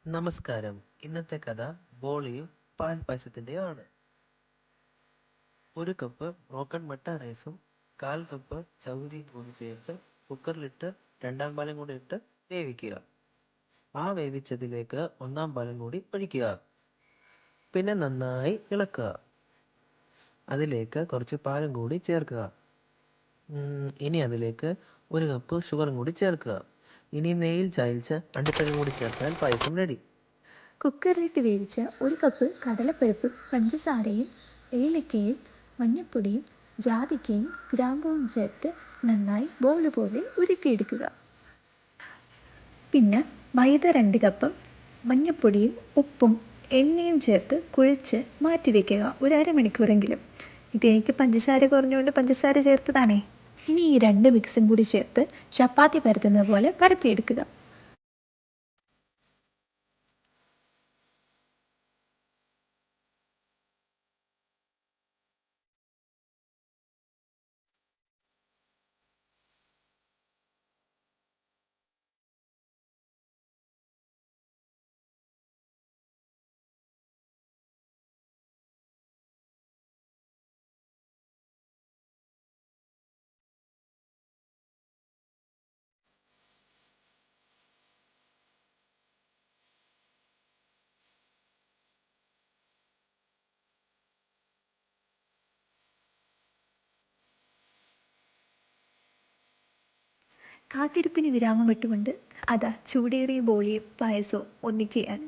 നമസ്കാരം. ഇന്നത്തെ കഥ ബോളിയും പാൽ പായസത്തിൻ്റെയും ആണ്. ഒരു കപ്പ് ബ്രോക്കൺ മട്ട റൈസും 1/4 കപ്പ് ചൗരിയും കൂടി ചേർത്ത് കുക്കറിലിട്ട് രണ്ടാം പാലും കൂടി ഇട്ട് വേവിക്കുക. ആ വേവിച്ചതിലേക്ക് ഒന്നാം പാലും കൂടി ഒഴിക്കുക. പിന്നെ നന്നായി ഇളക്കുക. അതിലേക്ക് കുറച്ച് പാലും കൂടി ചേർക്കുക. ഇനി അതിലേക്ക് 1 കപ്പ് ഷുഗറും കൂടി ചേർക്കുക. ഇനി നെയ്യിൽ ചായച്ച അണ്ടിപ്പരിപ്പും കൂടി ചേർത്താൽ പായസം റെഡി. കുക്കറിലിട്ട് വേവിച്ച 1 കപ്പ് കടലപ്പരിപ്പും പഞ്ചസാരയും ഏലക്കയും മഞ്ഞൾപ്പൊടിയും ജാതിക്കയും ഗ്രാമ്പുവും ചേർത്ത് നന്നായി ബോൾ പോലെ ഉരുട്ടിയെടുക്കുക. പിന്നെ മൈദ 2 കപ്പും മഞ്ഞൾപ്പൊടിയും ഉപ്പും എണ്ണയും ചേർത്ത് കുഴച്ച് മാറ്റി വയ്ക്കുക, ഒരു അരമണിക്കൂറെങ്കിലും. ഇതെനിക്ക് പഞ്ചസാര കുറഞ്ഞുകൊണ്ട് പഞ്ചസാര ചേർത്തതാണേ. ഇനി ഈ 2 മിക്സും കൂടി ചേർത്ത് ചപ്പാത്തി പരത്തുന്നത് പോലെ പരത്തിയെടുക്കുക. കാത്തിരിപ്പിന് വിരാമം വിട്ടുകൊണ്ട് അതാ ചൂടേറിയ ബോളിയും പായസവും ഒന്നിക്കുകയാണ്.